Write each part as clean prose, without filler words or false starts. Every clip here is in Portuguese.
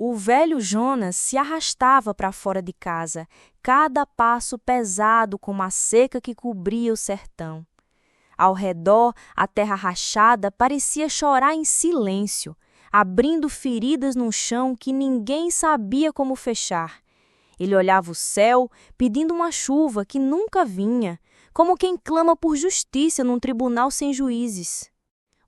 O velho Jonas se arrastava para fora de casa, cada passo pesado como a seca que cobria o sertão. Ao redor, a terra rachada parecia chorar em silêncio, abrindo feridas no chão que ninguém sabia como fechar. Ele olhava o céu, pedindo uma chuva que nunca vinha, como quem clama por justiça num tribunal sem juízes.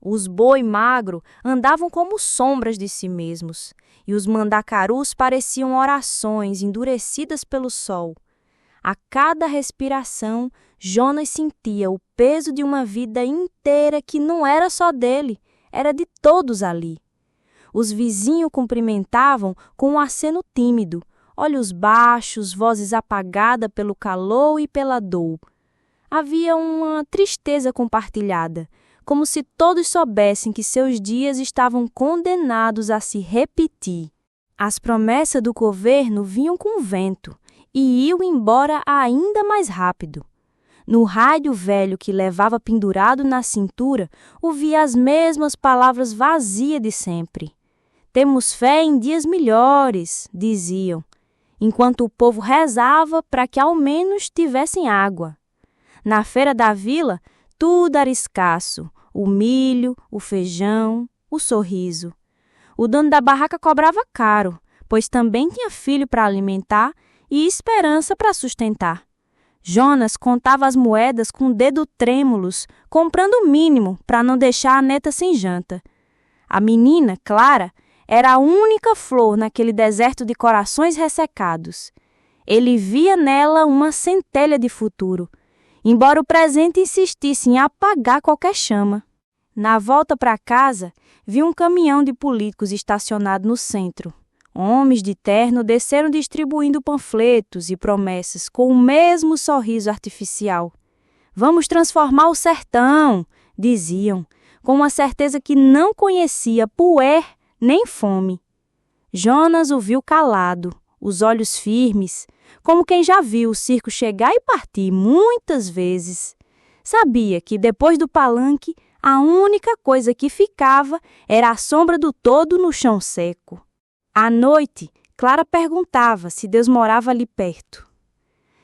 Os boi magro andavam como sombras de si mesmos, e os mandacarus pareciam orações endurecidas pelo sol. A cada respiração, Jonas sentia o peso de uma vida inteira que não era só dele, era de todos ali. Os vizinhos cumprimentavam com um aceno tímido, olhos baixos, vozes apagadas pelo calor e pela dor. Havia uma tristeza compartilhada, como se todos soubessem que seus dias estavam condenados a se repetir. As promessas do governo vinham com vento e iam embora ainda mais rápido. No rádio velho que levava pendurado na cintura, ouvia as mesmas palavras vazias de sempre. Temos fé em dias melhores, diziam, enquanto o povo rezava para que ao menos tivessem água. Na feira da vila, tudo era escasso, o milho, o feijão, o sorriso. O dono da barraca cobrava caro, pois também tinha filho para alimentar e esperança para sustentar. Jonas contava as moedas com dedos trêmulos, comprando o mínimo para não deixar a neta sem janta. A menina, Clara, era a única flor naquele deserto de corações ressecados. Ele via nela uma centelha de futuro, embora o presente insistisse em apagar qualquer chama. Na volta para casa, vi um caminhão de políticos estacionado no centro. Homens de terno desceram distribuindo panfletos e promessas com o mesmo sorriso artificial. Vamos transformar o sertão, diziam, com uma certeza que não conhecia puer nem fome. Jonas o viu calado, os olhos firmes, como quem já viu o circo chegar e partir muitas vezes. Sabia que depois do palanque, a única coisa que ficava era a sombra do todo no chão seco. À noite, Clara perguntava se Deus morava ali perto.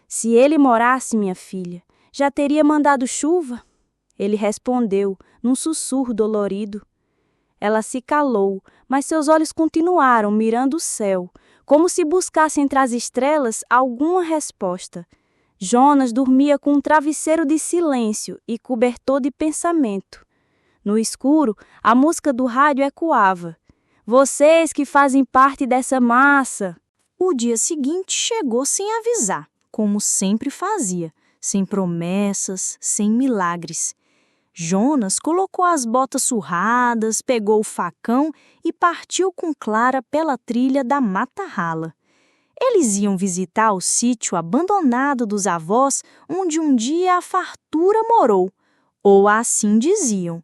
Se ele morasse, minha filha, já teria mandado chuva? Ele respondeu, num sussurro dolorido. Ela se calou, mas seus olhos continuaram mirando o céu, como se buscasse entre as estrelas alguma resposta. Jonas dormia com um travesseiro de silêncio e cobertor de pensamento. No escuro, a música do rádio ecoava. Vocês que fazem parte dessa massa. O dia seguinte chegou sem avisar, como sempre fazia, sem promessas, sem milagres. Jonas colocou as botas surradas, pegou o facão e partiu com Clara pela trilha da Mata Rala. Eles iam visitar o sítio abandonado dos avós, onde um dia a fartura morou, ou assim diziam.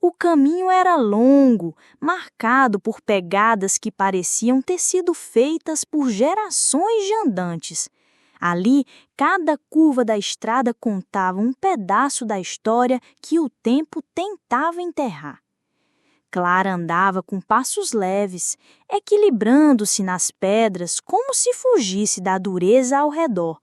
O caminho era longo, marcado por pegadas que pareciam ter sido feitas por gerações de andantes. Ali, cada curva da estrada contava um pedaço da história que o tempo tentava enterrar. Clara andava com passos leves, equilibrando-se nas pedras como se fugisse da dureza ao redor.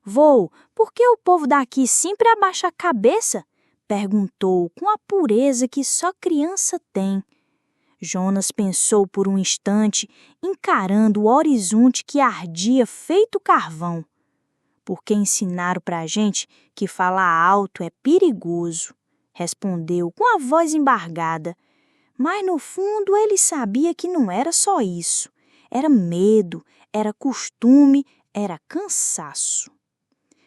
Vô, por que o povo daqui sempre abaixa a cabeça? Perguntou com a pureza que só criança tem. Jonas pensou por um instante, encarando o horizonte que ardia feito carvão. Porque ensinaram pra gente que falar alto é perigoso, respondeu com a voz embargada. Mas no fundo ele sabia que não era só isso. Era medo, era costume, era cansaço.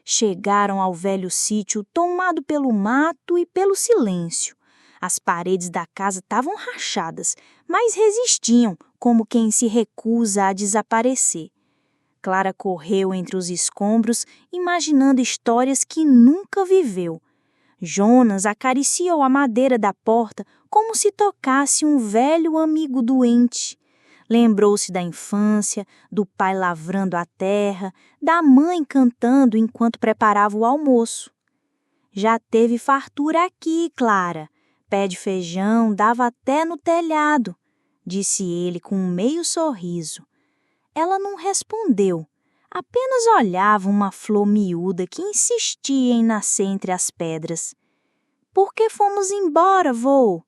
Chegaram ao velho sítio tomado pelo mato e pelo silêncio. As paredes da casa estavam rachadas, mas resistiam, como quem se recusa a desaparecer. Clara correu entre os escombros, imaginando histórias que nunca viveu. Jonas acariciou a madeira da porta como se tocasse um velho amigo doente. Lembrou-se da infância, do pai lavrando a terra, da mãe cantando enquanto preparava o almoço. Já teve fartura aqui, Clara. Pé de feijão dava até no telhado, disse ele com um meio sorriso. Ela não respondeu, apenas olhava uma flor miúda que insistia em nascer entre as pedras. Por que fomos embora, vô?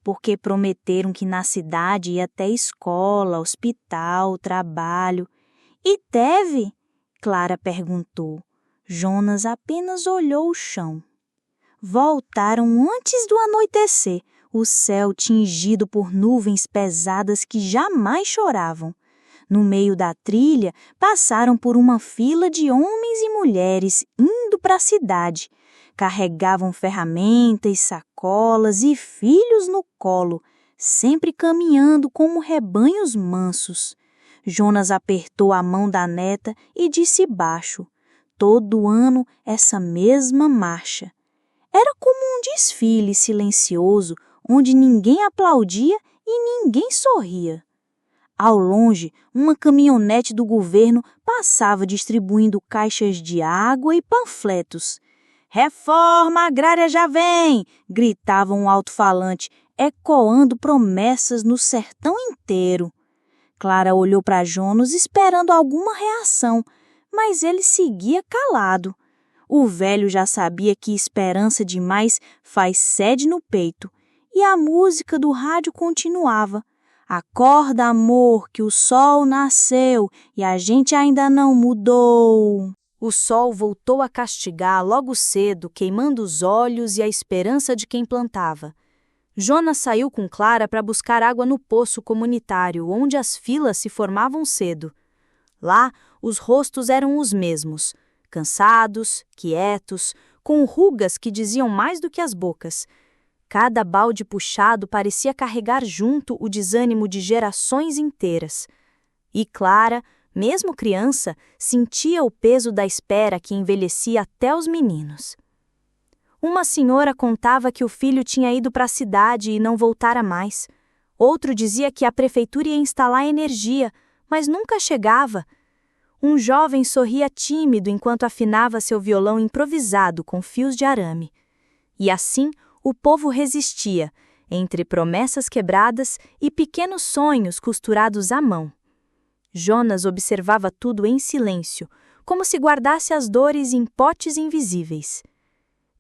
Porque prometeram que na cidade ia até escola, hospital, trabalho. E teve? Clara perguntou. Jonas apenas olhou o chão. Voltaram antes do anoitecer, o céu tingido por nuvens pesadas que jamais choravam. No meio da trilha, passaram por uma fila de homens e mulheres indo para a cidade. Carregavam ferramentas, sacolas e filhos no colo, sempre caminhando como rebanhos mansos. Jonas apertou a mão da neta e disse baixo, todo ano essa mesma marcha. Era como um desfile silencioso, onde ninguém aplaudia e ninguém sorria. Ao longe, uma caminhonete do governo passava distribuindo caixas de água e panfletos. Reforma agrária já vem! Gritava um alto-falante, ecoando promessas no sertão inteiro. Clara olhou para Jonas esperando alguma reação, mas ele seguia calado. O velho já sabia que esperança demais faz sede no peito, e a música do rádio continuava. Acorda, amor, que o sol nasceu e a gente ainda não mudou. O sol voltou a castigar logo cedo, queimando os olhos e a esperança de quem plantava. Jonas saiu com Clara para buscar água no poço comunitário, onde as filas se formavam cedo. Lá, os rostos eram os mesmos, cansados, quietos, com rugas que diziam mais do que as bocas. Cada balde puxado parecia carregar junto o desânimo de gerações inteiras. E Clara, mesmo criança, sentia o peso da espera que envelhecia até os meninos. Uma senhora contava que o filho tinha ido para a cidade e não voltara mais. Outro dizia que a prefeitura ia instalar energia, mas nunca chegava. Um jovem sorria tímido enquanto afinava seu violão improvisado com fios de arame. E assim, o povo resistia, entre promessas quebradas e pequenos sonhos costurados à mão. Jonas observava tudo em silêncio, como se guardasse as dores em potes invisíveis.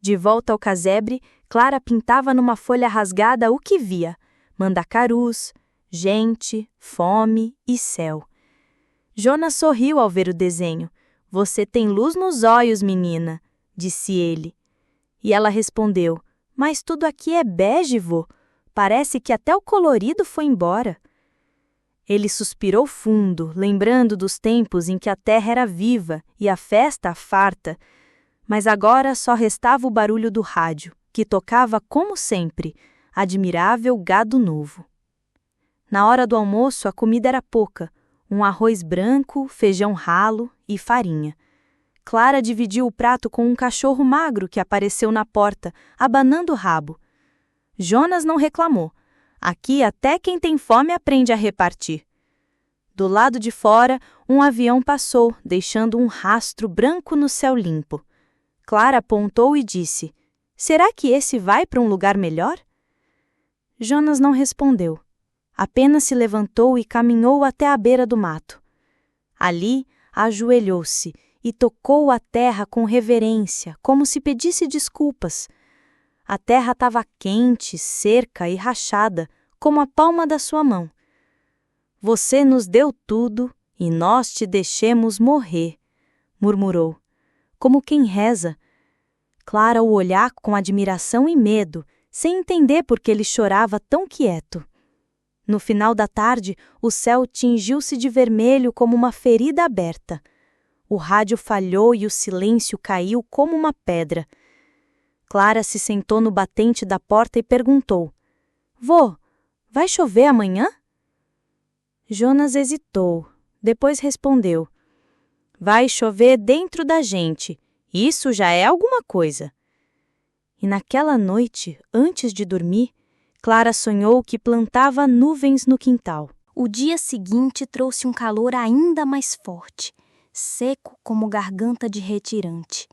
De volta ao casebre, Clara pintava numa folha rasgada o que via: mandacarus, gente, fome e céu. Jonas sorriu ao ver o desenho. Você tem luz nos olhos, menina, disse ele. E ela respondeu, mas tudo aqui é bege, vô. Parece que até o colorido foi embora. Ele suspirou fundo, lembrando dos tempos em que a terra era viva e a festa farta, mas agora só restava o barulho do rádio, que tocava como sempre, admirável gado novo. Na hora do almoço, a comida era pouca, um arroz branco, feijão ralo e farinha. Clara dividiu o prato com um cachorro magro que apareceu na porta, abanando o rabo. Jonas não reclamou. Aqui até quem tem fome aprende a repartir. Do lado de fora, um avião passou, deixando um rastro branco no céu limpo. Clara apontou e disse, será que esse vai para um lugar melhor? Jonas não respondeu. Apenas se levantou e caminhou até a beira do mato. Ali, ajoelhou-se e tocou a terra com reverência, como se pedisse desculpas. A terra estava quente, seca e rachada, como a palma da sua mão. Você nos deu tudo e nós te deixemos morrer, murmurou, como quem reza. Clara o olhava com admiração e medo, sem entender por que ele chorava tão quieto. No final da tarde, o céu tingiu-se de vermelho como uma ferida aberta. O rádio falhou e o silêncio caiu como uma pedra. Clara se sentou no batente da porta e perguntou, vô, vai chover amanhã? Jonas hesitou, depois respondeu, vai chover dentro da gente, isso já é alguma coisa. E naquela noite, antes de dormir, Clara sonhou que plantava nuvens no quintal. O dia seguinte trouxe um calor ainda mais forte, seco como garganta de retirante.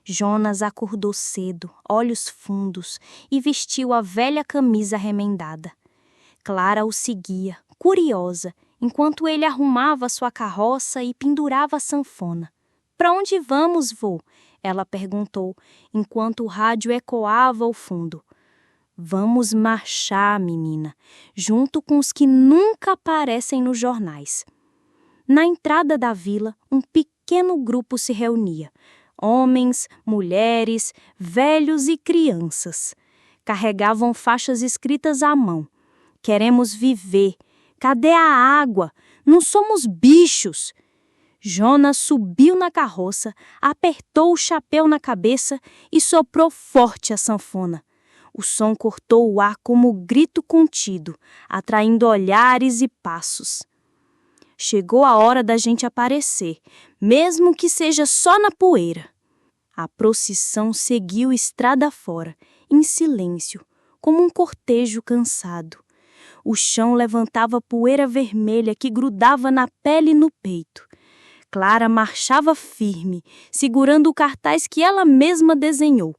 Jonas acordou cedo, olhos fundos, e vestiu a velha camisa remendada. Clara o seguia, curiosa, enquanto ele arrumava sua carroça e pendurava a sanfona. "Para onde vamos, vô?" ela perguntou, enquanto o rádio ecoava ao fundo. "Vamos marchar, menina, junto com os que nunca aparecem nos jornais." Na entrada da vila, um pequeno grupo se reunia. Homens, mulheres, velhos e crianças. Carregavam faixas escritas à mão. "Queremos viver. Cadê a água? Não somos bichos." Jonas subiu na carroça, apertou o chapéu na cabeça e soprou forte a sanfona. O som cortou o ar como grito contido, atraindo olhares e passos. Chegou a hora da gente aparecer, mesmo que seja só na poeira. A procissão seguiu estrada fora, em silêncio, como um cortejo cansado. O chão levantava poeira vermelha que grudava na pele e no peito. Clara marchava firme, segurando o cartaz que ela mesma desenhou.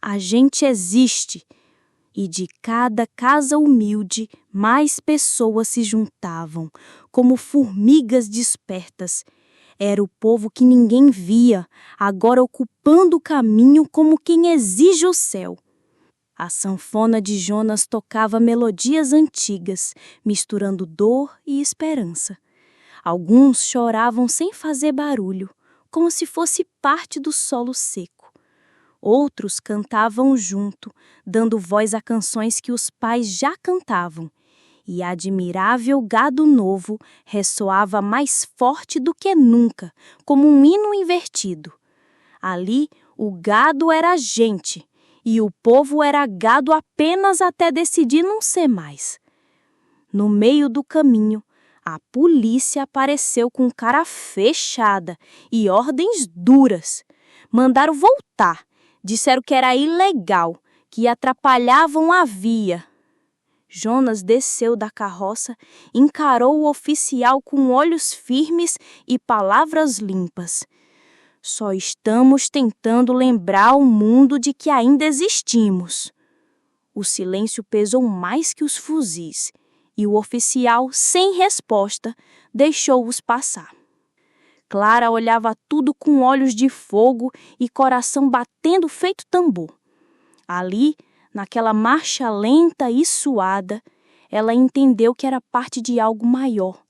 "A gente existe." E de cada casa humilde, mais pessoas se juntavam, como formigas despertas. Era o povo que ninguém via, agora ocupando o caminho como quem exige o céu. A sanfona de Jonas tocava melodias antigas, misturando dor e esperança. Alguns choravam sem fazer barulho, como se fosse parte do solo seco. Outros cantavam junto, dando voz a canções que os pais já cantavam. E admirável gado novo ressoava mais forte do que nunca, como um hino invertido. Ali, o gado era gente, e o povo era gado apenas até decidir não ser mais. No meio do caminho, a polícia apareceu com cara fechada e ordens duras. Mandaram voltar. Disseram que era ilegal, que atrapalhavam a via. Jonas desceu da carroça, encarou o oficial com olhos firmes e palavras limpas. "Só estamos tentando lembrar o mundo de que ainda existimos." O silêncio pesou mais que os fuzis, e o oficial, sem resposta, deixou-os passar. Clara olhava tudo com olhos de fogo e coração batendo feito tambor. Ali, naquela marcha lenta e suada, ela entendeu que era parte de algo maior.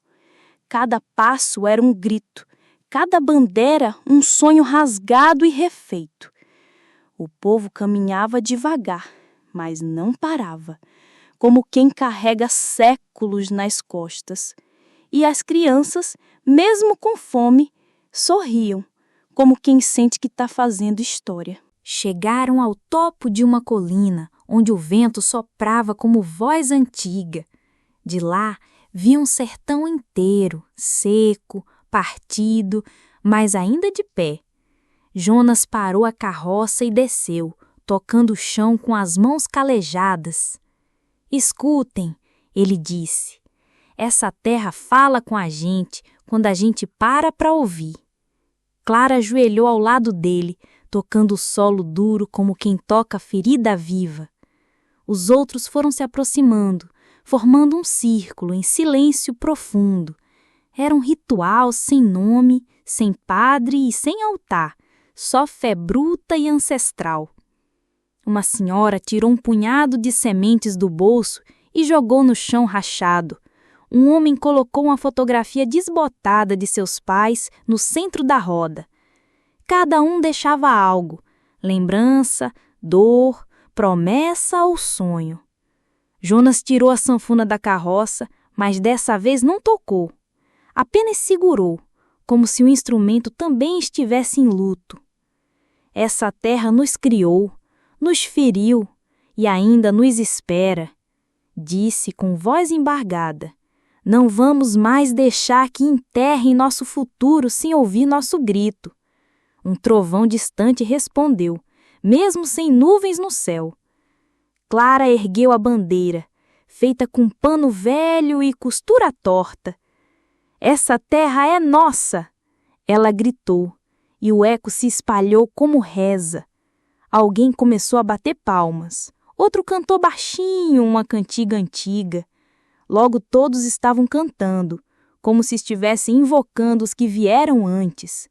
Cada passo era um grito, cada bandeira um sonho rasgado e refeito. O povo caminhava devagar, mas não parava, como quem carrega séculos nas costas. E as crianças, mesmo com fome, sorriam, como quem sente que está fazendo história. Chegaram ao topo de uma colina, onde o vento soprava como voz antiga. De lá, viam um sertão inteiro, seco, partido, mas ainda de pé. Jonas parou a carroça e desceu, tocando o chão com as mãos calejadas. "Escutem," ele disse. "Essa terra fala com a gente quando a gente para ouvir." Clara ajoelhou ao lado dele, tocando o solo duro como quem toca ferida viva. Os outros foram se aproximando, formando um círculo em silêncio profundo. Era um ritual sem nome, sem padre e sem altar, só fé bruta e ancestral. Uma senhora tirou um punhado de sementes do bolso e jogou no chão rachado. Um homem colocou uma fotografia desbotada de seus pais no centro da roda. Cada um deixava algo: lembrança, dor, promessa ou sonho. Jonas tirou a sanfona da carroça, mas dessa vez não tocou. Apenas segurou, como se o instrumento também estivesse em luto. Essa terra nos criou, nos feriu e ainda nos espera, disse com voz embargada. Não vamos mais deixar que enterrem nosso futuro sem ouvir nosso grito. Um trovão distante respondeu, mesmo sem nuvens no céu. Clara ergueu a bandeira, feita com pano velho e costura torta. Essa terra é nossa! Ela gritou, e o eco se espalhou como reza. Alguém começou a bater palmas. Outro cantou baixinho uma cantiga antiga. Logo todos estavam cantando, como se estivessem invocando os que vieram antes.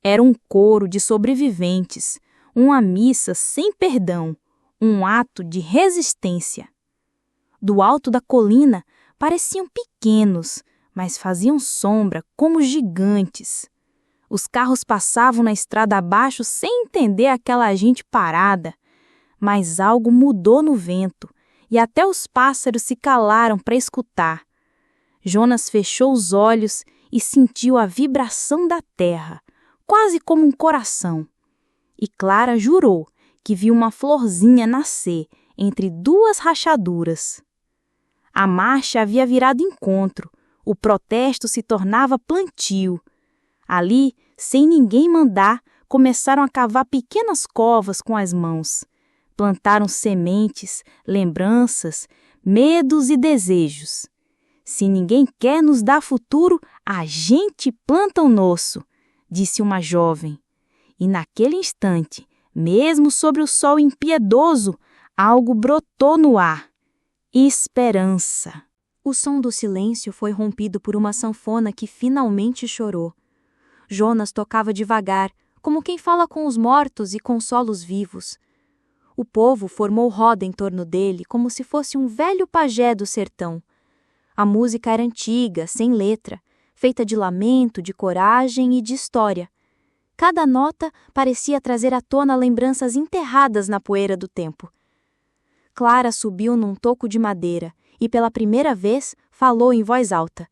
Era um coro de sobreviventes, uma missa sem perdão, um ato de resistência. Do alto da colina pareciam pequenos, mas faziam sombra como gigantes. Os carros passavam na estrada abaixo sem entender aquela gente parada, mas algo mudou no vento e até os pássaros se calaram para escutar. Jonas fechou os olhos e sentiu a vibração da terra, quase como um coração. E Clara jurou que viu uma florzinha nascer entre duas rachaduras. A marcha havia virado encontro, o protesto se tornava plantio. Ali, sem ninguém mandar, começaram a cavar pequenas covas com as mãos. Plantaram sementes, lembranças, medos e desejos. Se ninguém quer nos dar futuro, a gente planta o nosso, disse uma jovem. E naquele instante, mesmo sobre o sol impiedoso, algo brotou no ar. Esperança. O som do silêncio foi rompido por uma sanfona que finalmente chorou. Jonas tocava devagar, como quem fala com os mortos e consola os vivos. O povo formou roda em torno dele como se fosse um velho pajé do sertão. A música era antiga, sem letra, feita de lamento, de coragem e de história. Cada nota parecia trazer à tona lembranças enterradas na poeira do tempo. Clara subiu num toco de madeira e, pela primeira vez, falou em voz alta.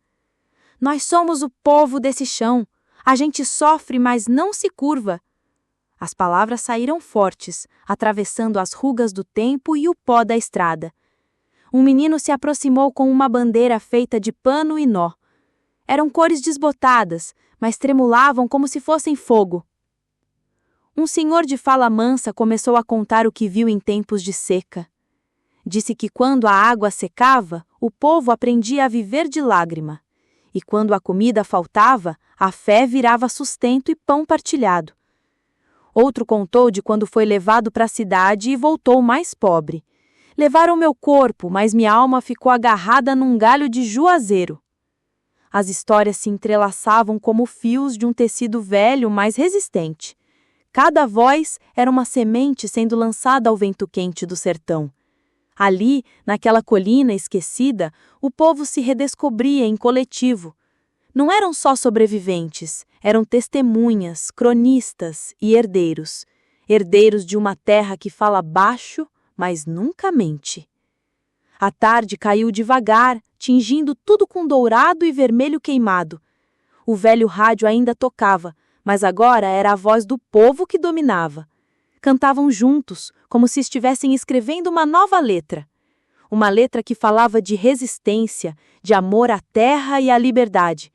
Nós somos o povo desse chão. A gente sofre, mas não se curva. As palavras saíram fortes, atravessando as rugas do tempo e o pó da estrada. Um menino se aproximou com uma bandeira feita de pano e nó. Eram cores desbotadas, mas tremulavam como se fossem fogo. Um senhor de fala mansa começou a contar o que viu em tempos de seca. Disse que quando a água secava, o povo aprendia a viver de lágrima. E quando a comida faltava, a fé virava sustento e pão partilhado. Outro contou de quando foi levado para a cidade e voltou mais pobre. Levaram meu corpo, mas minha alma ficou agarrada num galho de juazeiro. As histórias se entrelaçavam como fios de um tecido velho, mas resistente. Cada voz era uma semente sendo lançada ao vento quente do sertão. Ali, naquela colina esquecida, o povo se redescobria em coletivo. Não eram só sobreviventes, eram testemunhas, cronistas e herdeiros. Herdeiros de uma terra que fala baixo, mas nunca mente. A tarde caiu devagar, tingindo tudo com dourado e vermelho queimado. O velho rádio ainda tocava, mas agora era a voz do povo que dominava. Cantavam juntos, como se estivessem escrevendo uma nova letra. Uma letra que falava de resistência, de amor à terra e à liberdade.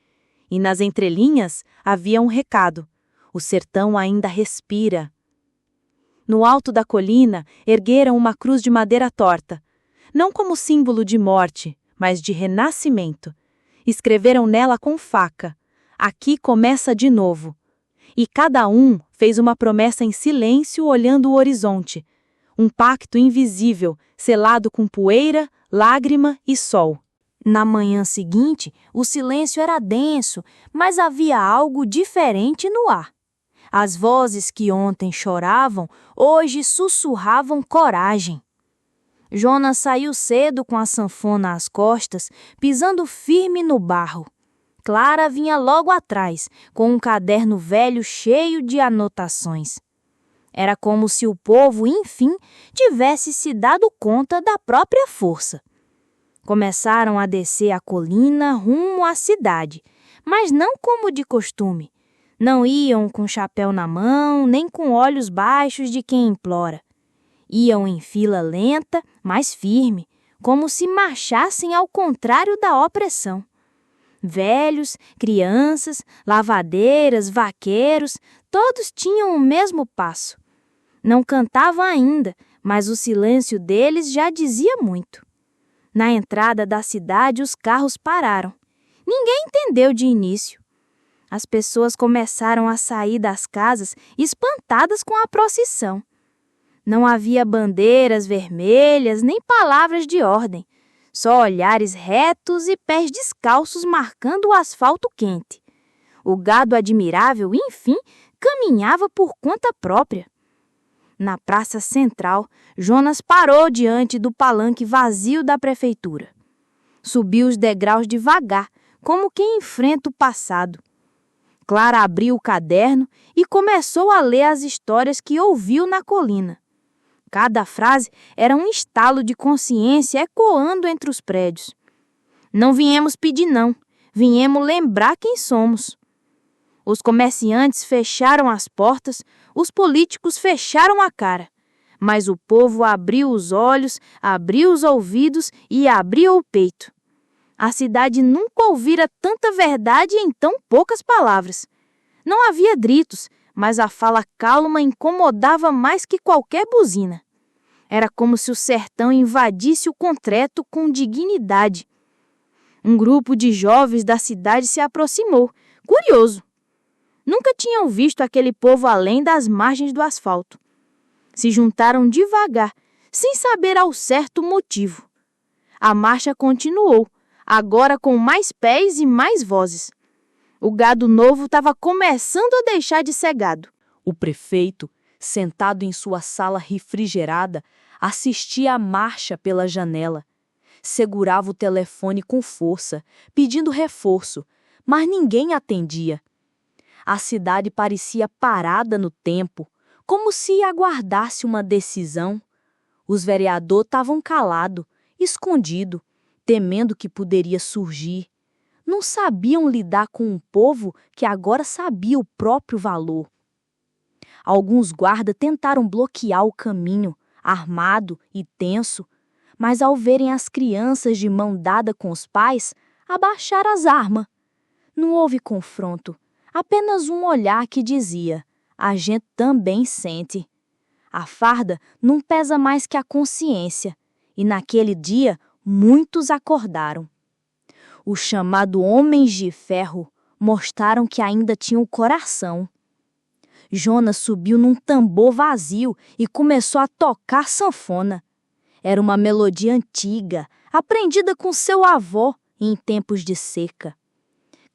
E nas entrelinhas havia um recado. O sertão ainda respira. No alto da colina, ergueram uma cruz de madeira torta. Não como símbolo de morte, mas de renascimento. Escreveram nela com faca. Aqui começa de novo. E cada um fez uma promessa em silêncio olhando o horizonte. Um pacto invisível, selado com poeira, lágrima e sol. Na manhã seguinte, o silêncio era denso, mas havia algo diferente no ar. As vozes que ontem choravam, hoje sussurravam coragem. Jonas saiu cedo com a sanfona às costas, pisando firme no barro. Clara vinha logo atrás, com um caderno velho cheio de anotações. Era como se o povo, enfim, tivesse se dado conta da própria força. Começaram a descer a colina rumo à cidade, mas não como de costume. Não iam com chapéu na mão, nem com olhos baixos de quem implora. Iam em fila lenta, mas firme, como se marchassem ao contrário da opressão. Velhos, crianças, lavadeiras, vaqueiros, todos tinham o mesmo passo. Não cantavam ainda, mas o silêncio deles já dizia muito. Na entrada da cidade, os carros pararam. Ninguém entendeu de início. As pessoas começaram a sair das casas espantadas com a procissão. Não havia bandeiras vermelhas nem palavras de ordem, Só olhares retos e pés descalços marcando o asfalto quente. O gado admirável, enfim, caminhava por conta própria. Na praça central, Jonas parou diante do palanque vazio da prefeitura. Subiu os degraus devagar, como quem enfrenta o passado. Clara abriu o caderno e começou a ler as histórias que ouviu na colina. Cada frase era um estalo de consciência ecoando entre os prédios. Não viemos pedir não, viemos lembrar quem somos. Os comerciantes fecharam as portas, os políticos fecharam a cara. Mas o povo abriu os olhos, abriu os ouvidos e abriu o peito. A cidade nunca ouvira tanta verdade em tão poucas palavras. Não havia gritos, mas a fala calma incomodava mais que qualquer buzina. Era como se o sertão invadisse o concreto com dignidade. Um grupo de jovens da cidade se aproximou, curioso. Nunca tinham visto aquele povo além das margens do asfalto. Se juntaram devagar, sem saber ao certo o motivo. A marcha continuou, agora com mais pés e mais vozes. O gado novo estava começando a deixar de ser gado. O prefeito, sentado em sua sala refrigerada, assistia à marcha pela janela. Segurava o telefone com força, pedindo reforço, mas ninguém atendia. A cidade parecia parada no tempo, como se aguardasse uma decisão. Os vereadores estavam calados, escondidos, temendo que poderia surgir. Não sabiam lidar com um povo que agora sabia o próprio valor. Alguns guardas tentaram bloquear o caminho, armado e tenso, mas ao verem as crianças de mão dada com os pais, abaixaram as armas. Não houve confronto, apenas um olhar que dizia: a gente também sente. A farda não pesa mais que a consciência, e naquele dia muitos acordaram. Os chamados homens de ferro mostraram que ainda tinham coração. Jonas subiu num tambor vazio e começou a tocar sanfona. Era uma melodia antiga, aprendida com seu avô em tempos de seca.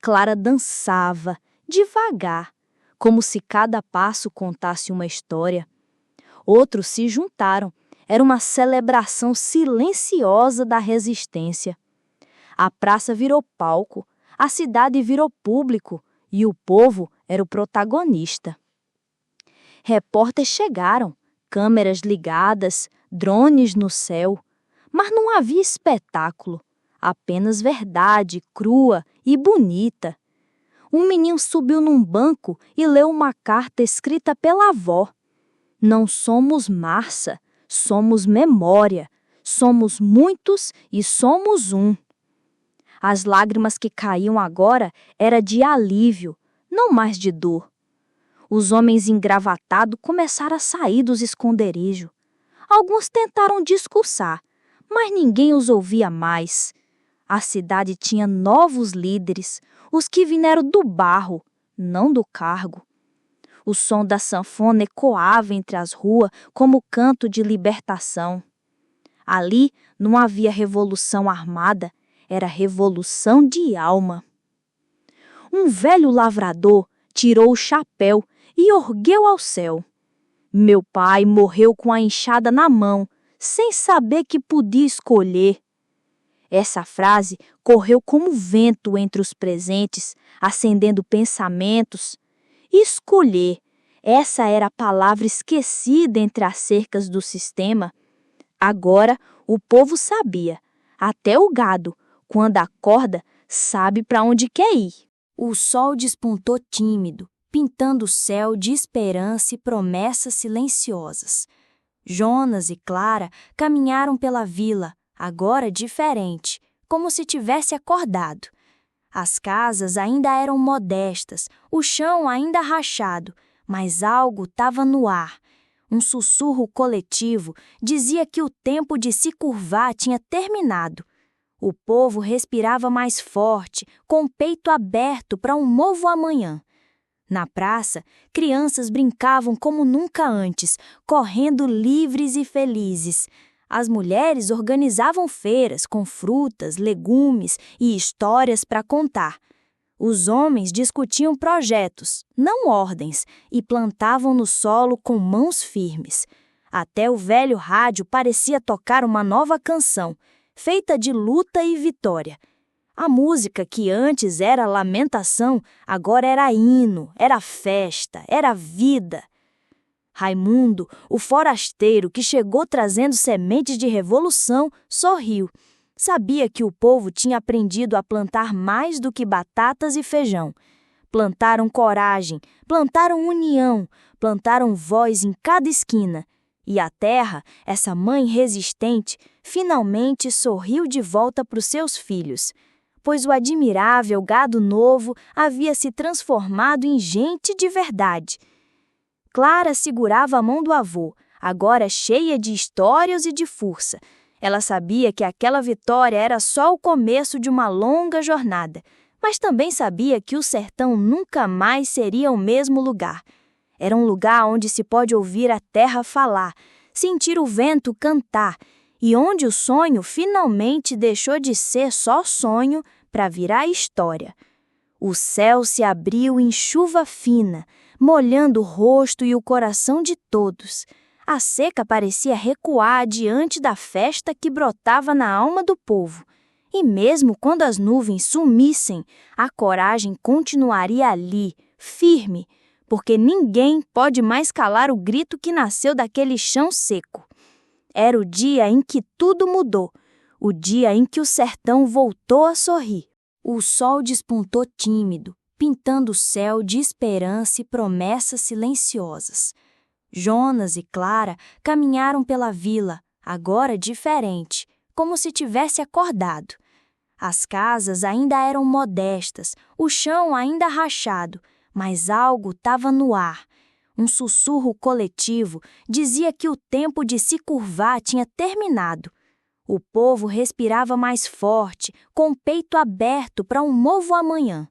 Clara dançava, devagar, como se cada passo contasse uma história. Outros se juntaram. Era uma celebração silenciosa da resistência. A praça virou palco, a cidade virou público e o povo era o protagonista. Repórteres chegaram, câmeras ligadas, drones no céu, mas não havia espetáculo, apenas verdade crua e bonita. Um menino subiu num banco e leu uma carta escrita pela avó. Não somos massa, somos memória, somos muitos e somos um. As lágrimas que caíam agora eram de alívio, não mais de dor. Os homens engravatados começaram a sair dos esconderijos. Alguns tentaram discursar, mas ninguém os ouvia mais. A cidade tinha novos líderes, os que vieram do barro, não do cargo. O som da sanfona ecoava entre as ruas como canto de libertação. Ali não havia revolução armada, era revolução de alma. Um velho lavrador tirou o chapéu e ergueu ao céu. Meu pai morreu com a enxada na mão, sem saber que podia escolher. Essa frase correu como vento entre os presentes, acendendo pensamentos. Escolher, essa era a palavra esquecida entre as cercas do sistema. Agora o povo sabia, até o gado, quando acorda, sabe para onde quer ir. O sol despontou tímido, pintando o céu de esperança e promessas silenciosas. Jonas e Clara caminharam pela vila, agora diferente, como se tivesse acordado. As casas ainda eram modestas, o chão ainda rachado, mas algo estava no ar. Um sussurro coletivo dizia que o tempo de se curvar tinha terminado. O povo respirava mais forte, com o peito aberto para um novo amanhã. Na praça, crianças brincavam como nunca antes, correndo livres e felizes. As mulheres organizavam feiras com frutas, legumes e histórias para contar. Os homens discutiam projetos, não ordens, e plantavam no solo com mãos firmes. Até o velho rádio parecia tocar uma nova canção, feita de luta e vitória. A música que antes era lamentação, agora era hino, era festa, era vida. Raimundo, o forasteiro que chegou trazendo sementes de revolução, sorriu. Sabia que o povo tinha aprendido a plantar mais do que batatas e feijão. Plantaram coragem, plantaram união, plantaram voz em cada esquina. E a terra, essa mãe resistente, finalmente sorriu de volta para os seus filhos, pois o admirável gado novo havia se transformado em gente de verdade. Clara segurava a mão do avô, agora cheia de histórias e de força. Ela sabia que aquela vitória era só o começo de uma longa jornada, mas também sabia que o sertão nunca mais seria o mesmo lugar. Era um lugar onde se pode ouvir a terra falar, sentir o vento cantar, e onde o sonho finalmente deixou de ser só sonho para virar história. O céu se abriu em chuva fina, molhando o rosto e o coração de todos. A seca parecia recuar diante da festa que brotava na alma do povo. E mesmo quando as nuvens sumissem, a coragem continuaria ali, firme, porque ninguém pode mais calar o grito que nasceu daquele chão seco. Era o dia em que tudo mudou, o dia em que o sertão voltou a sorrir. O sol despontou tímido, pintando o céu de esperança e promessas silenciosas. Jonas e Clara caminharam pela vila, agora diferente, como se tivesse acordado. As casas ainda eram modestas, o chão ainda rachado, mas algo estava no ar. Um sussurro coletivo dizia que o tempo de se curvar tinha terminado. O povo respirava mais forte, com o peito aberto para um novo amanhã.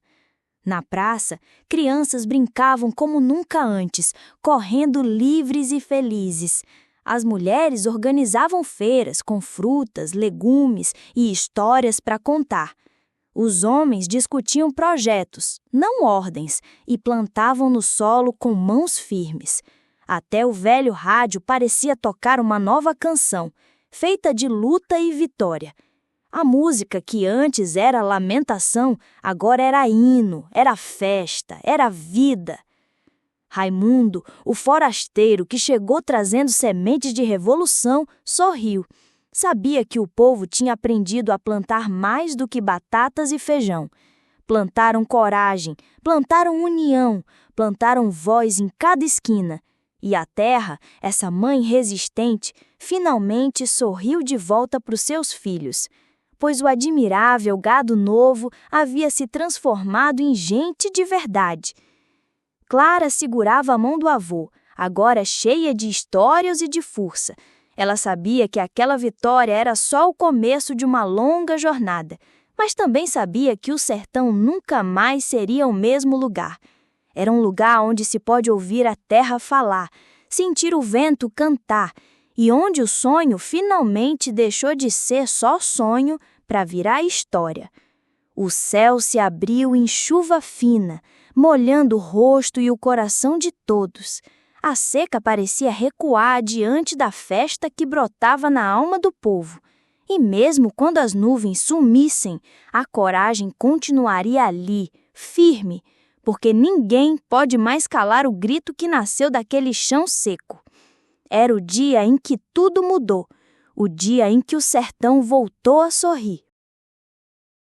Na praça, crianças brincavam como nunca antes, correndo livres e felizes. As mulheres organizavam feiras com frutas, legumes e histórias para contar. Os homens discutiam projetos, não ordens, e plantavam no solo com mãos firmes. Até o velho rádio parecia tocar uma nova canção, feita de luta e vitória. A música que antes era lamentação, agora era hino, era festa, era vida. Raimundo, o forasteiro que chegou trazendo sementes de revolução, sorriu. Sabia que o povo tinha aprendido a plantar mais do que batatas e feijão. Plantaram coragem, plantaram união, plantaram voz em cada esquina. E a terra, essa mãe resistente, finalmente sorriu de volta para os seus filhos, pois o admirável gado novo havia se transformado em gente de verdade. Clara segurava a mão do avô, agora cheia de histórias e de força. Ela sabia que aquela vitória era só o começo de uma longa jornada, mas também sabia que o sertão nunca mais seria o mesmo lugar. Era um lugar onde se pode ouvir a terra falar, sentir o vento cantar, e onde o sonho finalmente deixou de ser só sonho para virar história. O céu se abriu em chuva fina, molhando o rosto e o coração de todos. A seca parecia recuar diante da festa que brotava na alma do povo. E mesmo quando as nuvens sumissem, a coragem continuaria ali, firme, porque ninguém pode mais calar o grito que nasceu daquele chão seco. Era o dia em que tudo mudou, o dia em que o sertão voltou a sorrir.